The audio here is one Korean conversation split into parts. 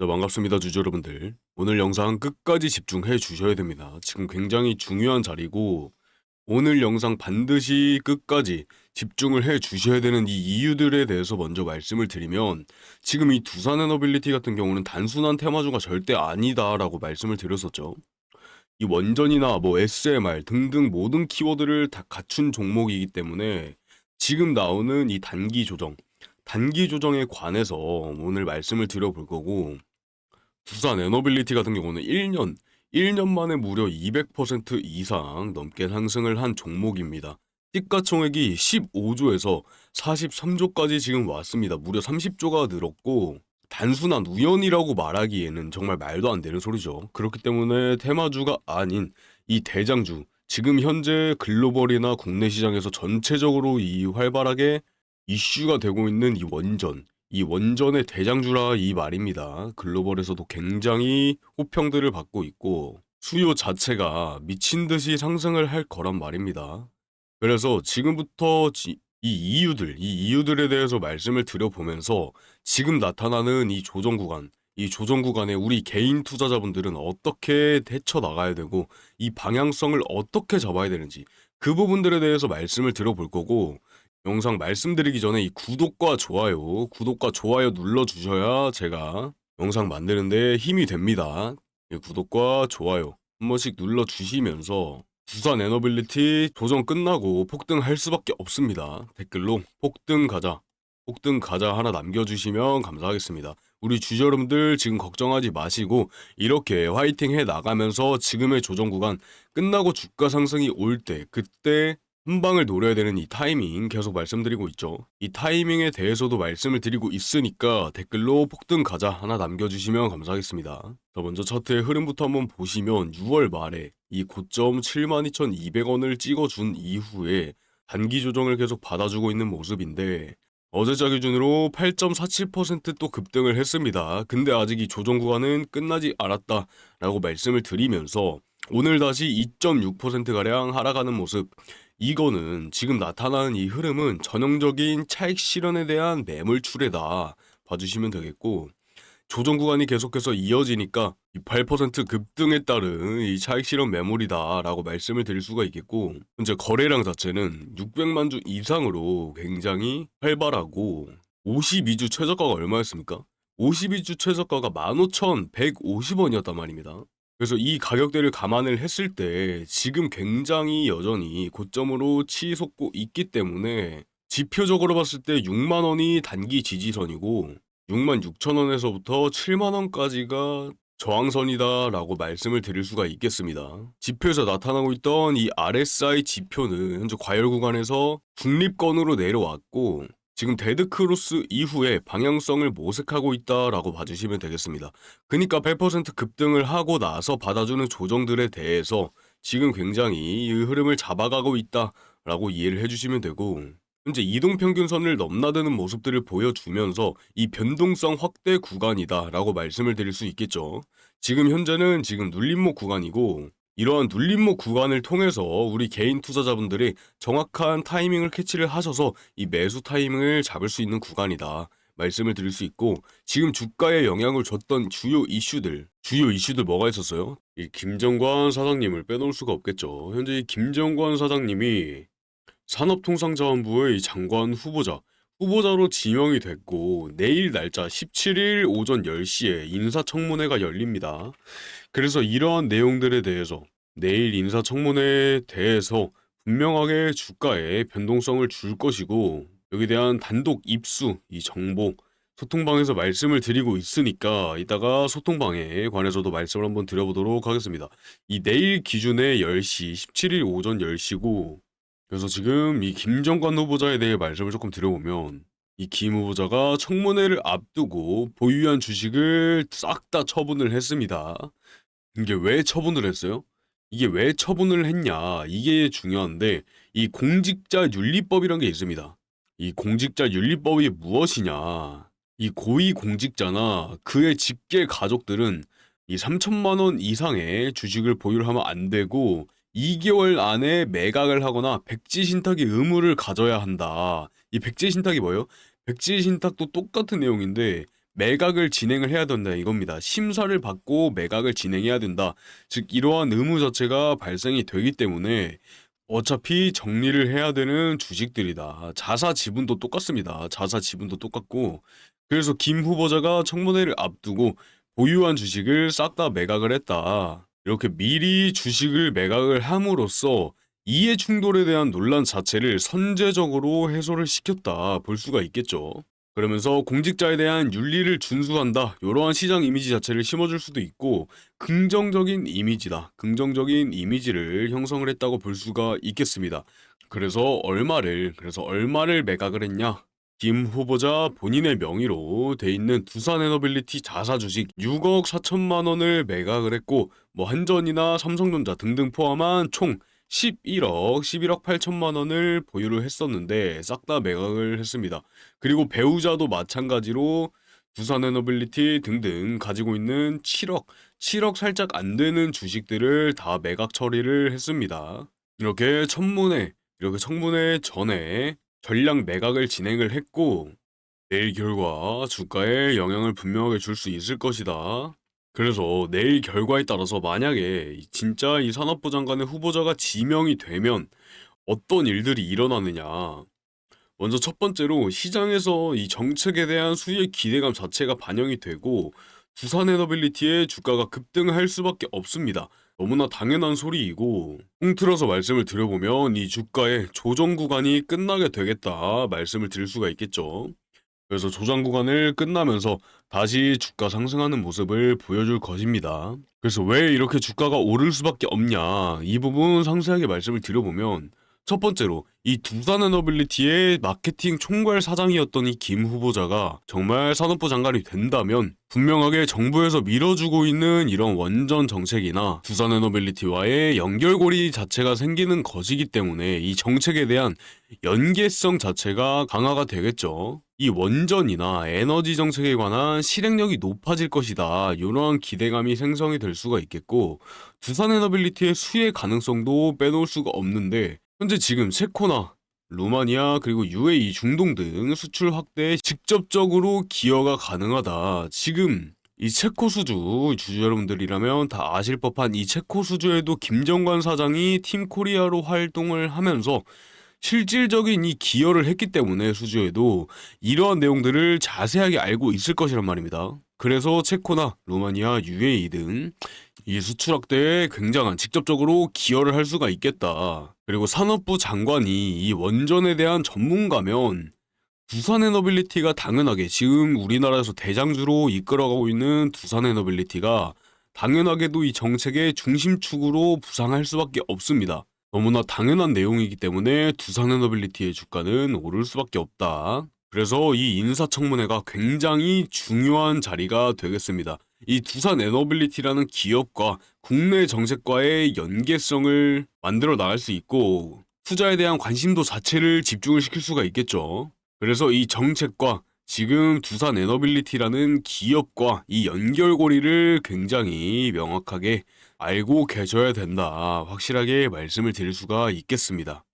네, 반갑습니다, 주주 여러분들. 오늘 영상 끝까지 집중해 주셔야 됩니다. 지금 굉장히 중요한 자리고, 오늘 영상 반드시 끝까지 집중을 해 주셔야 되는 이 이유들에 대해서 먼저 말씀을 드리면, 지금 이 두산 에너빌리티 같은 경우는 단순한 테마주가 절대 아니다라고 말씀을 드렸었죠. 이 원전이나 뭐 SMR 등등 모든 키워드를 다 갖춘 종목이기 때문에 지금 나오는 이 단기 조정에 관해서 오늘 말씀을 드려볼 거고, 두산 에너빌리티 같은 경우는 1년 만에 무려 200% 이상 넘게 상승을 한 종목입니다. 시가총액이 15조에서 43조까지 지금 왔습니다. 무려 30조가 늘었고, 단순한 우연이라고 말하기에는 정말 말도 안 되는 소리죠. 그렇기 때문에 테마주가 아닌 이 대장주, 지금 현재 글로벌이나 국내 시장에서 전체적으로 이 활발하게 이슈가 되고 있는 이 원전의 대장주라 이 말입니다. 글로벌에서도 굉장히 호평들을 받고 있고 수요 자체가 미친 듯이 상승을 할 거란 말입니다. 그래서 지금부터 이 이유들에 대해서 말씀을 드려보면서 지금 나타나는 이 조정 구간에 우리 개인 투자자분들은 어떻게 대처 나가야 되고 이 방향성을 어떻게 잡아야 되는지 그 부분들에 대해서 말씀을 드려볼 거고, 영상 말씀드리기 전에 이 구독과 좋아요 눌러주셔야 제가 영상 만드는데 힘이 됩니다. 이 구독과 좋아요 한 번씩 눌러주시면서 두산 에너빌리티 조정 끝나고 폭등할 수밖에 없습니다. 댓글로 폭등 가자 하나 남겨주시면 감사하겠습니다. 우리 주주 여러분들 지금 걱정하지 마시고 이렇게 화이팅 해 나가면서 지금의 조정 구간 끝나고 주가 상승이 올 때 그때 한 방을 노려야 되는 이 타이밍 계속 말씀드리고 있죠. 이 타이밍에 대해서도 말씀을 드리고 있으니까 댓글로 폭등 가자 하나 남겨주시면 감사하겠습니다. 자, 먼저 차트의 흐름부터 한번 보시면 6월 말에 이 고점 72,200원을 찍어준 이후에 단기 조정을 계속 받아주고 있는 모습인데, 어제자 기준으로 8.47%또 급등을 했습니다. 근데 아직 이 조정 구간은 끝나지 않았다라고 말씀을 드리면서 오늘 다시 2.6%가량 하락하는 모습, 이거는 지금 나타나는 이 흐름은 전형적인 차익 실현에 대한 매물 출회다 봐주시면 되겠고, 조정 구간이 계속해서 이어지니까 이 8% 급등에 따른 이 차익 실현 매물이다라고 말씀을 드릴 수가 있겠고, 현재 거래량 자체는 600만 주 이상으로 굉장히 활발하고, 52주 최저가가 얼마였습니까? 52주 최저가가 15,150원이었단 말입니다. 그래서 이 가격대를 감안을 했을 때 지금 굉장히 여전히 고점으로 치솟고 있기 때문에 지표적으로 봤을 때 6만 원이 단기 지지선이고 6만 6천 원에서부터 7만 원까지가 저항선이다라고 말씀을 드릴 수가 있겠습니다. 지표에서 나타나고 있던 이 RSI 지표는 현재 과열 구간에서 중립권으로 내려왔고, 지금 데드크로스 이후에 방향성을 모색하고 있다라고 봐주시면 되겠습니다. 그러니까 8% 급등을 하고 나서 받아주는 조정들에 대해서 지금 굉장히 이 흐름을 잡아가고 있다라고 이해를 해주시면 되고, 현재 이동평균선을 넘나드는 모습들을 보여주면서 이 변동성 확대 구간이다라고 말씀을 드릴 수 있겠죠. 지금 현재는 지금 눌림목 구간이고, 이러한 눌림목 구간을 통해서 우리 개인 투자자분들이 정확한 타이밍을 캐치를 하셔서 이 매수 타이밍을 잡을 수 있는 구간이다 말씀을 드릴 수 있고, 지금 주가에 영향을 줬던 주요 이슈들 뭐가 있었어요? 이 김정관 사장님을 빼놓을 수가 없겠죠. 현재 이 김정관 사장님이 산업통상자원부의 장관 후보자로 지명이 됐고, 내일 날짜 17일 오전 10시에 인사청문회가 열립니다. 그래서 이러한 내용들에 대해서 내일 인사청문회에 대해서 분명하게 주가에 변동성을 줄 것이고, 여기에 대한 단독 입수 이 정보 소통방에서 말씀을 드리고 있으니까 이따가 소통방에 관해서도 말씀을 한번 드려보도록 하겠습니다. 이 내일 기준의 10시 17일 오전 10시고, 그래서 지금 이 김정관 후보자에 대해 말씀을 조금 드려보면, 이 김 후보자가 청문회를 앞두고 보유한 주식을 싹 다 처분을 했습니다. 이게 왜 처분을 했어요? 이게 왜 처분을 했냐? 이게 중요한데, 이 공직자윤리법이라는 게 있습니다. 이 공직자윤리법이 무엇이냐? 이 고위공직자나 그의 직계 가족들은 이 3천만 원 이상의 주식을 보유를 하면 안 되고 2개월 안에 매각을 하거나 백지 신탁의 의무를 가져야 한다. 이 백지 신탁이 뭐예요? 백지 신탁도 똑같은 내용인데 매각을 진행을 해야 된다 이겁니다. 심사를 받고 매각을 진행해야 된다. 즉 이러한 의무 자체가 발생이 되기 때문에 어차피 정리를 해야 되는 주식들이다. 자사 지분도 똑같습니다. 자사 지분도 똑같고 그래서 김 후보자가 청문회를 앞두고 보유한 주식을 싹 다 매각을 했다. 이렇게 미리 주식을 매각을 함으로써 이해 충돌에 대한 논란 자체를 선제적으로 해소를 시켰다 볼 수가 있겠죠. 그러면서 공직자에 대한 윤리를 준수한다. 이러한 시장 이미지 자체를 심어줄 수도 있고 긍정적인 이미지다. 긍정적인 이미지를 형성을 했다고 볼 수가 있겠습니다. 그래서 얼마를 매각을 했냐? 김 후보자 본인의 명의로 돼 있는 두산에너빌리티 자사 주식 6억 4천만 원을 매각을 했고 뭐 한전이나 삼성전자 등등 포함한 총 11억 8천만 원을 보유를 했었는데 싹 다 매각을 했습니다. 그리고 배우자도 마찬가지로 두산에너빌리티 등등 가지고 있는 7억 살짝 안 되는 주식들을 다 매각 처리를 했습니다. 이렇게 청문회 전에 전량 매각을 진행을 했고 내일 결과 주가에 영향을 분명하게 줄 수 있을 것이다. 그래서 내일 결과에 따라서 만약에 진짜 이 산업부 장관의 후보자가 지명이 되면 어떤 일들이 일어나느냐. 먼저 첫 번째로 시장에서 이 정책에 대한 수의 기대감 자체가 반영이 되고 두산에너빌리티의 주가가 급등할 수밖에 없습니다. 너무나 당연한 소리이고 통틀어서 말씀을 드려보면 이 주가의 조정 구간이 끝나게 되겠다 말씀을 드릴 수가 있겠죠. 그래서 조정 구간을 끝나면서 다시 주가 상승하는 모습을 보여줄 것입니다. 그래서 왜 이렇게 주가가 오를 수밖에 없냐 이 부분 상세하게 말씀을 드려보면 첫 번째로 이 두산에너빌리티의 마케팅 총괄 사장이었던 이 김 후보자가 정말 산업부 장관이 된다면 분명하게 정부에서 밀어주고 있는 이런 원전 정책이나 두산에너빌리티와의 연결고리 자체가 생기는 것이기 때문에 이 정책에 대한 연계성 자체가 강화가 되겠죠. 이 원전이나 에너지 정책에 관한 실행력이 높아질 것이다. 이러한 기대감이 생성이 될 수가 있겠고 두산에너빌리티의 수혜 가능성도 빼놓을 수가 없는데 현재 지금 체코나 루마니아 그리고 UAE 중동 등 수출 확대에 직접적으로 기여가 가능하다. 지금 이 체코 수주 주주 여러분들이라면 다 아실 법한 이 체코 수주에도 김정관 사장이 팀 코리아로 활동을 하면서 실질적인 이 기여를 했기 때문에 수주에도 이러한 내용들을 자세하게 알고 있을 것이란 말입니다. 그래서 체코나 루마니아, UAE 등 이 수출 확대에 굉장한 직접적으로 기여를 할 수가 있겠다. 그리고 산업부 장관이 이 원전에 대한 전문가면 두산에너빌리티가 당연하게 지금 우리나라에서 대장주로 이끌어가고 있는 두산에너빌리티가 당연하게도 이 정책의 중심축으로 부상할 수밖에 없습니다. 너무나 당연한 내용이기 때문에 두산에너빌리티의 주가는 오를 수밖에 없다. 그래서 이 인사청문회가 굉장히 중요한 자리가 되겠습니다. 이 두산에너빌리티라는 기업과 국내 정책과의 연계성을 만들어 나갈 수 있고 투자에 대한 관심도 자체를 집중을 시킬 수가 있겠죠. 그래서 이 정책과 지금 두산에너빌리티라는 기업과 이 연결고리를 굉장히 명확하게 알고 계셔야 된다. 확실하게 말씀을 드릴 수가 있겠습니다.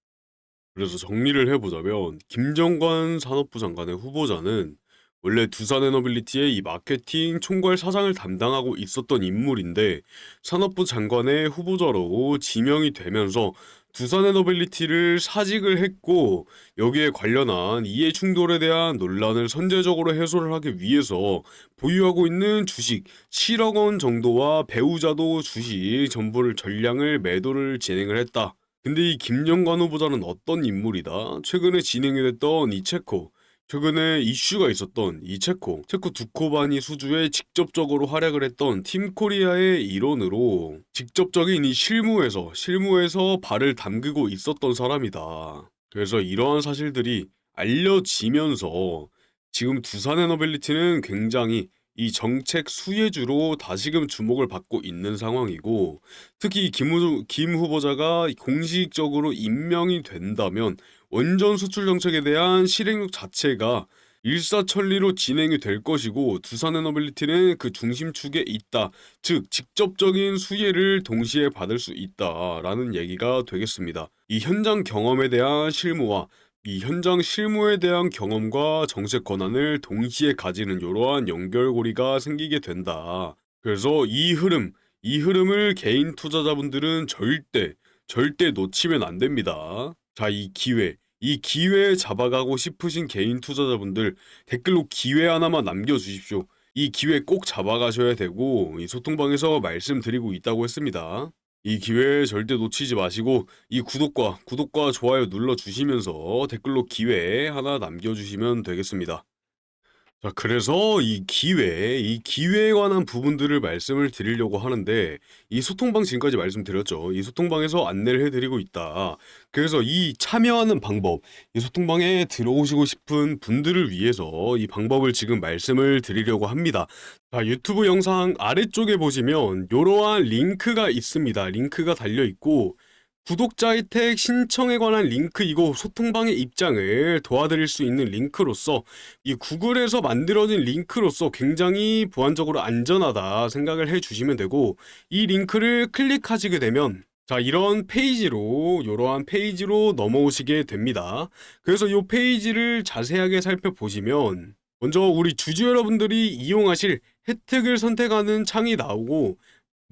그래서 정리를 해보자면 김정관 산업부 장관의 후보자는 원래 두산에너빌리티의 이 마케팅 총괄 사장을 담당하고 있었던 인물인데 산업부 장관의 후보자로 지명이 되면서 두산에너빌리티를 사직을 했고 여기에 관련한 이해 충돌에 대한 논란을 선제적으로 해소를 하기 위해서 보유하고 있는 주식 7억 원 정도와 배우자도 주식 전부를 전량을 매도를 진행을 했다. 근데 이 김정관 후보자는 어떤 인물이다? 최근에 진행이 됐던 이 체코, 최근에 이슈가 있었던 이 체코 두코바니 수주에 직접적으로 활약을 했던 팀코리아의 일원으로 직접적인 이 실무에서 발을 담그고 있었던 사람이다. 그래서 이러한 사실들이 알려지면서 지금 두산에너빌리티는 굉장히 이 정책 수혜주로 다시금 주목을 받고 있는 상황이고 특히 김 후보자가 공식적으로 임명이 된다면 원전 수출 정책에 대한 실행력 자체가 일사천리로 진행이 될 것이고 두산에너빌리티는 그 중심축에 있다. 즉 직접적인 수혜를 동시에 받을 수 있다라는 얘기가 되겠습니다. 이 현장 경험에 대한 실무와 이 현장 실무에 대한 경험과 정책 권한을 동시에 가지는 이러한 연결고리가 생기게 된다. 그래서 이 흐름을 개인 투자자분들은 절대 놓치면 안 됩니다. 자, 이 기회 잡아가고 싶으신 개인 투자자분들 댓글로 기회 하나만 남겨주십시오. 이 기회 꼭 잡아가셔야 되고 이 소통방에서 말씀드리고 있다고 했습니다. 이 기회 절대 놓치지 마시고 이 구독과 좋아요 눌러주시면서 댓글로 기회 하나 남겨주시면 되겠습니다. 자, 그래서 이 기회에 관한 부분들을 말씀을 드리려고 하는데, 이 소통방 지금까지 말씀드렸죠. 이 소통방에서 안내를 해드리고 있다. 그래서 이 참여하는 방법, 이 소통방에 들어오시고 싶은 분들을 위해서 이 방법을 지금 말씀을 드리려고 합니다. 자, 유튜브 영상 아래쪽에 보시면 이러한 링크가 있습니다. 링크가 달려있고, 구독자 혜택 신청에 관한 링크이고 소통방의 입장을 도와드릴 수 있는 링크로서 이 구글에서 만들어진 링크로서 굉장히 보안적으로 안전하다 생각을 해주시면 되고, 이 링크를 클릭하시게 되면 자, 이러한 페이지로 넘어오시게 됩니다. 그래서 이 페이지를 자세하게 살펴보시면 먼저 우리 주주 여러분들이 이용하실 혜택을 선택하는 창이 나오고,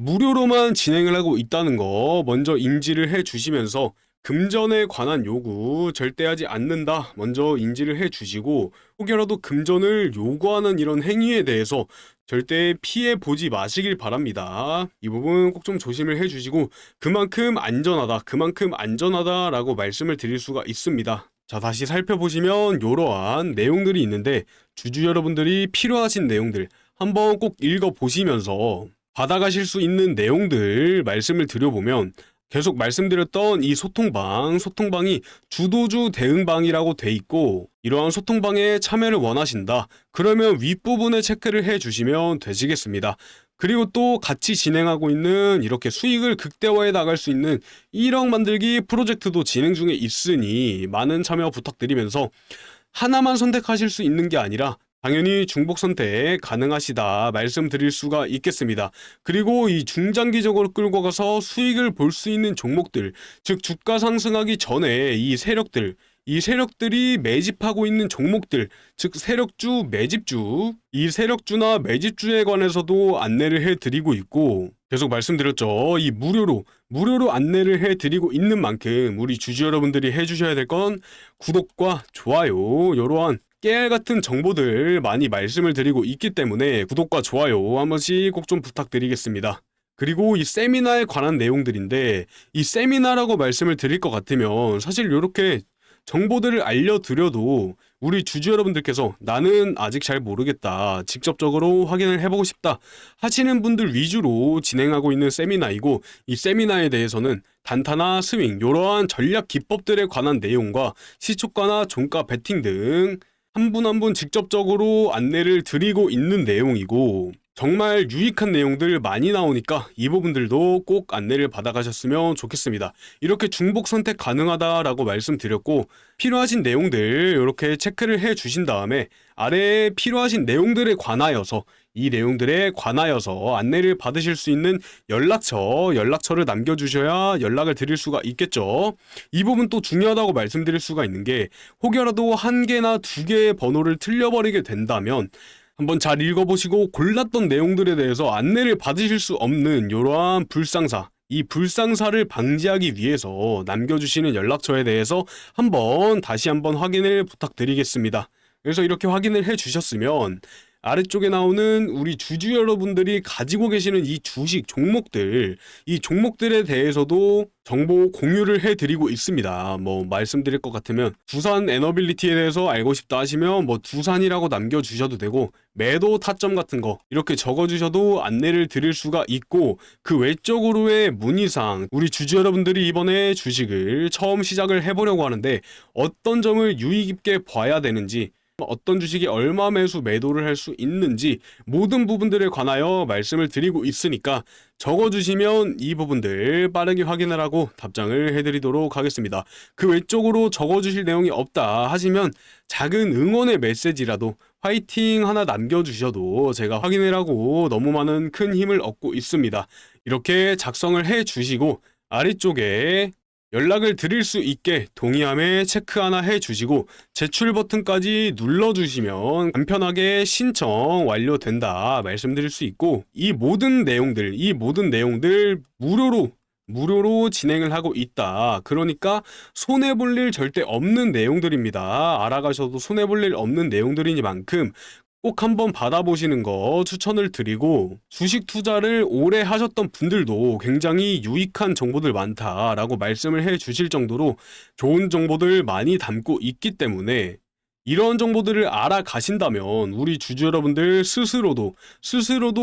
무료로만 진행을 하고 있다는 거 먼저 인지를 해 주시면서 금전에 관한 요구 절대 하지 않는다 먼저 인지를 해 주시고, 혹여라도 금전을 요구하는 이런 행위에 대해서 절대 피해 보지 마시길 바랍니다. 이 부분 꼭 좀 조심을 해 주시고, 그만큼 안전하다라고 말씀을 드릴 수가 있습니다. 자, 다시 살펴보시면 이러한 내용들이 있는데, 주주 여러분들이 필요하신 내용들 한번 꼭 읽어보시면서 받아가실 수 있는 내용들 말씀을 드려보면, 계속 말씀드렸던 이 소통방이 주도주 대응방이라고 돼 있고, 이러한 소통방에 참여를 원하신다 그러면 윗부분에 체크를 해 주시면 되시겠습니다. 그리고 또 같이 진행하고 있는 이렇게 수익을 극대화해 나갈 수 있는 1억 만들기 프로젝트도 진행 중에 있으니 많은 참여 부탁드리면서, 하나만 선택하실 수 있는 게 아니라 당연히 중복 선택 가능하시다 말씀드릴 수가 있겠습니다. 그리고 이 중장기적으로 끌고 가서 수익을 볼 수 있는 종목들, 즉 주가 상승하기 전에 이 세력들이 매집하고 있는 종목들, 즉 이 세력주나 매집주에 관해서도 안내를 해드리고 있고, 계속 말씀드렸죠. 이 무료로 안내를 해드리고 있는 만큼 우리 주주 여러분들이 해주셔야 될 건 구독과 좋아요, 이러한 깨알 같은 정보들 많이 말씀을 드리고 있기 때문에 구독과 좋아요 한 번씩 꼭 좀 부탁드리겠습니다. 그리고 이 세미나에 관한 내용들인데, 이 세미나라고 말씀을 드릴 것 같으면 사실 이렇게 정보들을 알려드려도 우리 주주 여러분들께서 나는 아직 잘 모르겠다, 직접적으로 확인을 해보고 싶다 하시는 분들 위주로 진행하고 있는 세미나이고, 이 세미나에 대해서는 단타나 스윙, 이러한 전략 기법들에 관한 내용과 시초가나 종가 베팅 등 한 분 한 분 직접적으로 안내를 드리고 있는 내용이고, 정말 유익한 내용들 많이 나오니까 이 부분들도 꼭 안내를 받아가셨으면 좋겠습니다. 이렇게 중복 선택 가능하다라고 말씀드렸고, 필요하신 내용들 이렇게 체크를 해 주신 다음에 아래에 필요하신 내용들에 관하여서 안내를 받으실 수 있는 연락처를 남겨주셔야 연락을 드릴 수가 있겠죠. 이 부분 또 중요하다고 말씀드릴 수가 있는 게, 혹여라도 한 개나 두 개의 번호를 틀려버리게 된다면 한번 잘 읽어보시고 골랐던 내용들에 대해서 안내를 받으실 수 없는 이러한 이 불상사를 방지하기 위해서 남겨주시는 연락처에 대해서 다시 한번 확인을 부탁드리겠습니다. 그래서 이렇게 확인을 해주셨으면 아래쪽에 나오는 우리 주주 여러분들이 가지고 계시는 이 이 종목들에 대해서도 정보 공유를 해드리고 있습니다. 말씀드릴 것 같으면 두산 에너빌리티에 대해서 알고 싶다 하시면 두산이라고 남겨주셔도 되고, 매도 타점 같은 거 이렇게 적어주셔도 안내를 드릴 수가 있고, 그 외적으로의 문의사항, 우리 주주 여러분들이 이번에 주식을 처음 시작을 해보려고 하는데 어떤 점을 유의 깊게 봐야 되는지, 어떤 주식이 얼마 매수 매도를 할 수 있는지 모든 부분들에 관하여 말씀을 드리고 있으니까 적어주시면 이 부분들 빠르게 확인을 하고 답장을 해드리도록 하겠습니다. 그 외적으로 적어주실 내용이 없다 하시면 작은 응원의 메시지라도 화이팅 하나 남겨주셔도 제가 확인을 하고 너무 많은 큰 힘을 얻고 있습니다. 이렇게 작성을 해주시고 아래쪽에 연락을 드릴 수 있게 동의함에 체크 하나 해주시고 제출 버튼까지 눌러주시면 간편하게 신청 완료된다 말씀드릴 수 있고, 이 모든 내용들 무료로 진행을 하고 있다. 그러니까 손해볼 일 절대 없는 내용들입니다. 알아가셔도 손해볼 일 없는 내용들이니만큼 꼭 한번 받아보시는 거 추천을 드리고, 주식 투자를 오래 하셨던 분들도 굉장히 유익한 정보들 많다라고 말씀을 해 주실 정도로 좋은 정보들 많이 담고 있기 때문에, 이런 정보들을 알아가신다면 우리 주주 여러분들 스스로도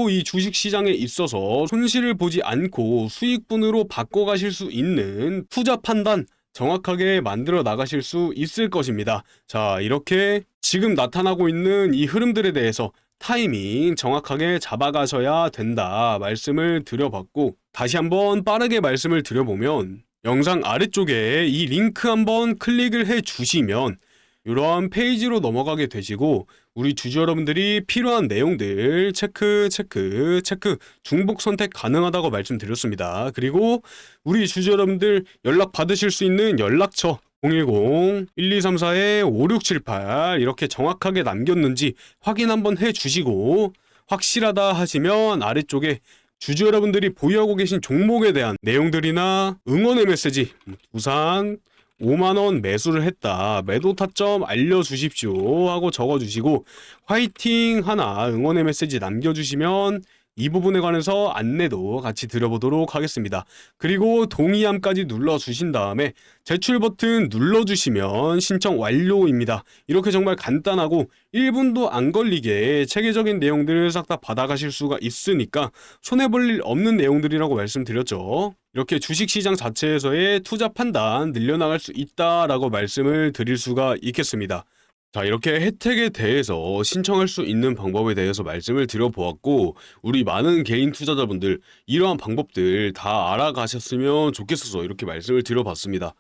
이 주식 시장에 있어서 손실을 보지 않고 수익분으로 바꿔가실 수 있는 투자 판단 정확하게 만들어 나가실 수 있을 것입니다. 자, 이렇게 지금 나타나고 있는 이 흐름들에 대해서 타이밍 정확하게 잡아가셔야 된다 말씀을 드려봤고, 다시 한번 빠르게 말씀을 드려보면, 영상 아래쪽에 이 링크 한번 클릭을 해 주시면 이러한 페이지로 넘어가게 되시고, 우리 주주 여러분들이 필요한 내용들 체크 중복 선택 가능하다고 말씀드렸습니다. 그리고 우리 주주 여러분들 연락 받으실 수 있는 연락처 010-1234-5678 이렇게 정확하게 남겼는지 확인 한번 해주시고, 확실하다 하시면 아래쪽에 주주 여러분들이 보유하고 계신 종목에 대한 내용들이나 응원의 메시지, 두산 5만원 매수를 했다, 매도 타점 알려주십시오 하고 적어주시고 화이팅 하나 응원의 메시지 남겨주시면 이 부분에 관해서 안내도 같이 드려보도록 하겠습니다. 그리고 동의함까지 눌러주신 다음에 제출 버튼 눌러주시면 신청 완료입니다. 이렇게 정말 간단하고 1분도 안 걸리게 체계적인 내용들을 싹 다 받아가실 수가 있으니까 손해볼 일 없는 내용들이라고 말씀드렸죠. 이렇게 주식시장 자체에서의 투자 판단 늘려나갈 수 있다라고 말씀을 드릴 수가 있겠습니다. 자, 이렇게 혜택에 대해서 신청할 수 있는 방법에 대해서 말씀을 드려보았고, 우리 많은 개인 투자자분들 이러한 방법들 다 알아가셨으면 좋겠어서 이렇게 말씀을 드려봤습니다.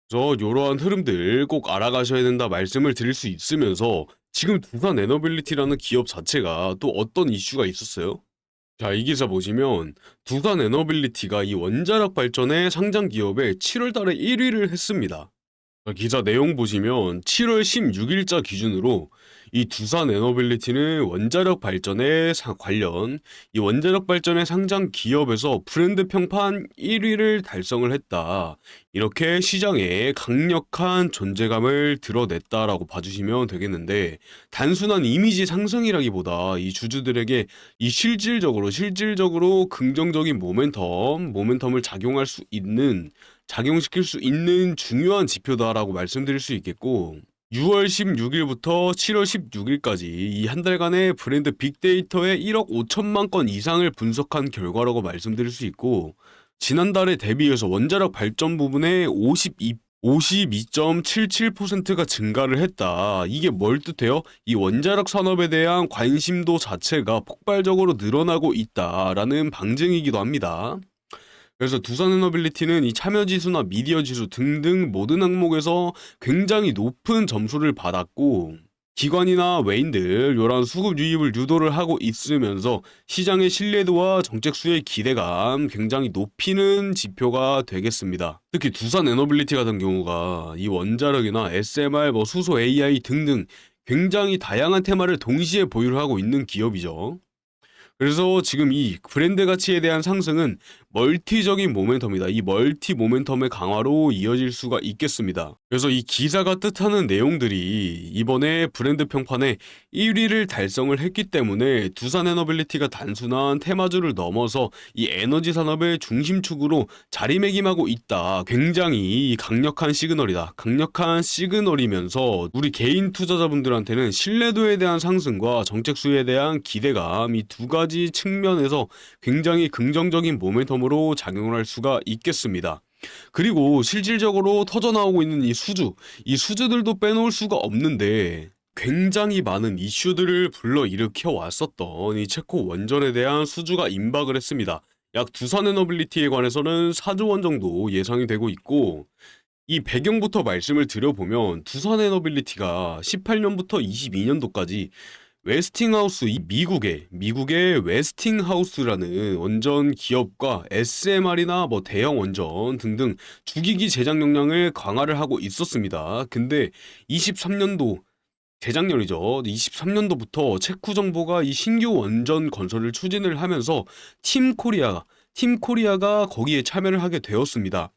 그래서 이러한 흐름들 꼭 알아가셔야 된다 말씀을 드릴 수 있으면서, 지금 두산 에너빌리티라는 기업 자체가 또 어떤 이슈가 있었어요? 자, 이 기사 보시면 두산 에너빌리티가 이 원자력 발전의 상장 기업에 7월 달에 1위를 했습니다. 기사 내용 보시면 7월 16일자 기준으로 이 두산 에너빌리티는 원자력 발전에 관련 이 원자력 발전의 상장 기업에서 브랜드 평판 1위를 달성을 했다. 이렇게 시장에 강력한 존재감을 드러냈다라고 봐주시면 되겠는데, 단순한 이미지 상승이라기보다 이 주주들에게 이 실질적으로 긍정적인 모멘텀을 작용시킬 수 있는 중요한 지표다라고 말씀드릴 수 있겠고, 6월 16일부터 7월 16일까지 이 한 달간의 브랜드 빅데이터의 1억 5천만 건 이상을 분석한 결과라고 말씀드릴 수 있고, 지난달에 대비해서 원자력 발전 부분에 52.77%가 증가를 했다. 이게 뭘 뜻해요? 이 원자력 산업에 대한 관심도 자체가 폭발적으로 늘어나고 있다라는 방증이기도 합니다. 그래서 두산에너빌리티는 이 참여지수나 미디어지수 등등 모든 항목에서 굉장히 높은 점수를 받았고, 기관이나 외인들 이런 수급 유입을 유도를 하고 있으면서 시장의 신뢰도와 정책수의 기대감 굉장히 높이는 지표가 되겠습니다. 특히 두산에너빌리티 같은 경우가 이 원자력이나 SMR, 수소 AI 등등 굉장히 다양한 테마를 동시에 보유를 하고 있는 기업이죠. 그래서 지금 이 브랜드 가치에 대한 상승은 멀티적인 모멘텀이다. 이 멀티 모멘텀의 강화로 이어질 수가 있겠습니다. 그래서 이 기사가 뜻하는 내용들이 이번에 브랜드 평판에 1위를 달성을 했기 때문에 두산에너빌리티가 단순한 테마주를 넘어서 이 에너지 산업의 중심축으로 자리매김하고 있다. 굉장히 강력한 시그널이다. 강력한 시그널이면서 우리 개인 투자자분들한테는 신뢰도에 대한 상승과 정책 수혜에 대한 기대감, 이 두 가지 측면에서 굉장히 긍정적인 모멘텀으로 작용을 할 수가 있겠습니다. 그리고 실질적으로 터져나오고 있는 이 수주들도 빼놓을 수가 없는데, 굉장히 많은 이슈들을 불러일으켜 왔었던 이 체코 원전에 대한 수주가 임박을 했습니다. 약 두산에너빌리티에 관해서는 4조 원 정도 예상이 되고 있고, 이 배경부터 말씀을 드려보면 두산에너빌리티가 18년부터 22년도까지 웨스팅하우스, 이 미국의 웨스팅하우스라는 원전 기업과 SMR이나 뭐 대형 원전 등등 주기기 제작 역량을 강화를 하고 있었습니다. 근데 23년도 재작년이죠. 23년도부터 체코 정부가 이 신규 원전 건설을 추진을 하면서 팀코리아가 거기에 참여를 하게 되었습니다.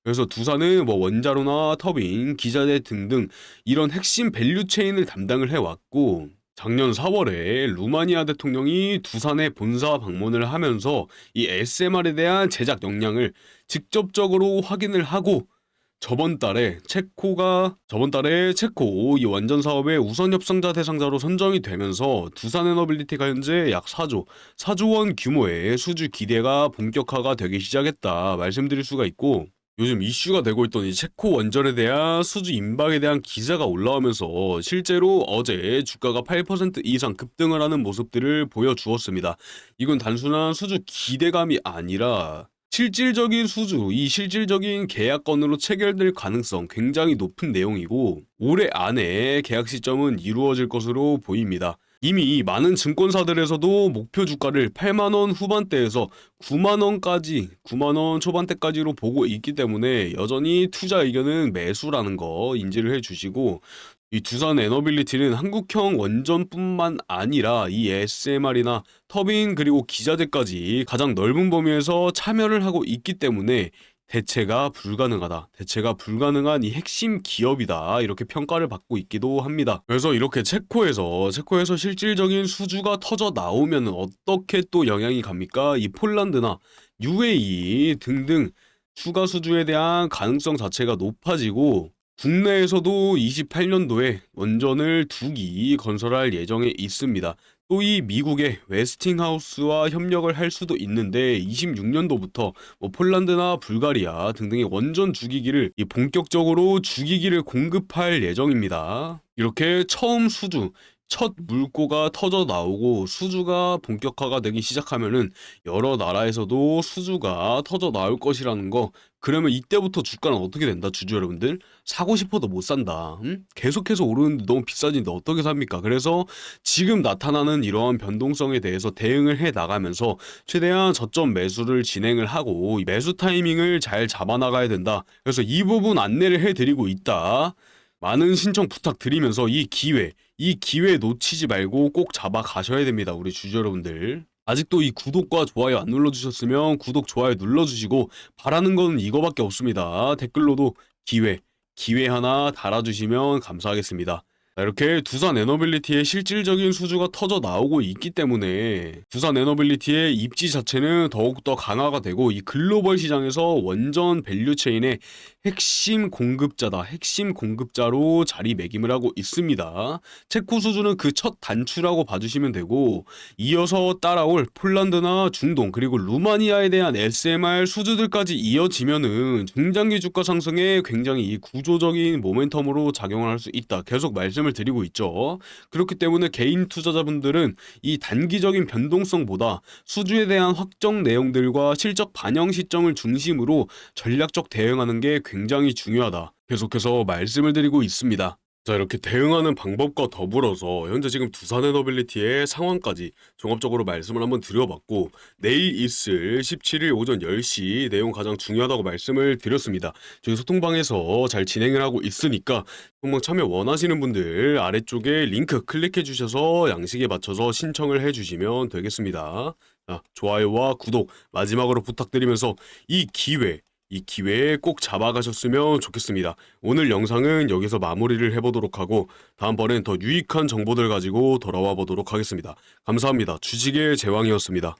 그래서 두산은 뭐 원자로나 터빈, 기자재 등등 이런 핵심 밸류 체인을 담당을 해왔고, 작년 4월에 루마니아 대통령이 두산에 본사 방문을 하면서 이 SMR에 대한 제작 역량을 직접적으로 확인을 하고, 저번 달에 체코 이 원전 사업의 우선 협상자 대상자로 선정이 되면서 두산에너빌리티가 현재 약 4조 원 규모의 수주 기대가 본격화가 되기 시작했다 말씀드릴 수가 있고, 요즘 이슈가 되고 있던 이 체코 원전에 대한 수주 임박에 대한 기사가 올라오면서 실제로 어제 주가가 8% 이상 급등을 하는 모습들을 보여주었습니다. 이건 단순한 수주 기대감이 아니라 이 실질적인 계약건으로 체결될 가능성 굉장히 높은 내용이고, 올해 안에 계약 시점은 이루어질 것으로 보입니다. 이미 많은 증권사들에서도 목표 주가를 8만원 후반대에서 9만원 초반대까지로 보고 있기 때문에 여전히 투자 의견은 매수라는 거 인지를 해주시고, 이 두산 에너빌리티는 한국형 원전뿐만 아니라 이 SMR이나 터빈 그리고 기자재까지 가장 넓은 범위에서 참여를 하고 있기 때문에 대체가 불가능한 이 핵심 기업이다 이렇게 평가를 받고 있기도 합니다. 그래서 이렇게 체코에서 실질적인 수주가 터져 나오면 어떻게 또 영향이 갑니까? 이 폴란드나 UAE 등등 추가 수주에 대한 가능성 자체가 높아지고, 국내에서도 28년도에 원전을 2기 건설할 예정에 있습니다. 또 이 미국의 웨스팅하우스와 협력을 할 수도 있는데 26년도부터 뭐 폴란드나 불가리아 등등의 원전 주기기를 본격적으로 주기기를 공급할 예정입니다. 이렇게 첫 물꼬가 터져 나오고 수주가 본격화가 되기 시작하면은 여러 나라에서도 수주가 터져 나올 것이라는 거. 그러면 이때부터 주가는 어떻게 된다, 주주 여러분들? 사고 싶어도 못 산다. 계속해서 오르는데 너무 비싸진데 어떻게 삽니까? 그래서 지금 나타나는 이러한 변동성에 대해서 대응을 해 나가면서 최대한 저점 매수를 진행을 하고 이 매수 타이밍을 잘 잡아 나가야 된다. 그래서 이 부분 안내를 해드리고 있다. 많은 신청 부탁드리면서 이 기회 놓치지 말고 꼭 잡아 가셔야 됩니다, 우리 주주 여러분들. 아직도 이 구독과 좋아요 안 눌러주셨으면 구독, 좋아요 눌러주시고, 바라는 건 이거밖에 없습니다. 댓글로도 기회 하나 달아주시면 감사하겠습니다. 자, 이렇게 두산 에너빌리티의 실질적인 수주가 터져 나오고 있기 때문에 두산 에너빌리티의 입지 자체는 더욱더 강화가 되고, 이 글로벌 시장에서 원전 밸류체인의 핵심 공급자로 자리매김을 하고 있습니다. 체코 수주는 그 첫 단추라고 봐주시면 되고, 이어서 따라올 폴란드나 중동 그리고 루마니아에 대한 SMR 수주들까지 이어지면은 중장기 주가 상승에 굉장히 이 구조적인 모멘텀으로 작용을 할 수 있다, 계속 말씀을 드리고 있죠. 그렇기 때문에 개인 투자자분들은 이 단기적인 변동성보다 수주에 대한 확정 내용들과 실적 반영 시점을 중심으로 전략적 대응하는 게 굉장히 중요하다, 계속해서 말씀을 드리고 있습니다. 자, 이렇게 대응하는 방법과 더불어서 현재 지금 두산에너빌리티의 상황까지 종합적으로 말씀을 한번 드려봤고, 내일 있을 17일 오전 10시 내용 가장 중요하다고 말씀을 드렸습니다. 저희 소통방에서 잘 진행을 하고 있으니까 소통방 참여 원하시는 분들 아래쪽에 링크 클릭해 주셔서 양식에 맞춰서 신청을 해주시면 되겠습니다. 자, 좋아요와 구독 마지막으로 부탁드리면서 이 기회에 꼭 잡아가셨으면 좋겠습니다. 오늘 영상은 여기서 마무리를 해보도록 하고, 다음번엔 더 유익한 정보들 가지고 돌아와 보도록 하겠습니다. 감사합니다. 주식의 제왕이었습니다.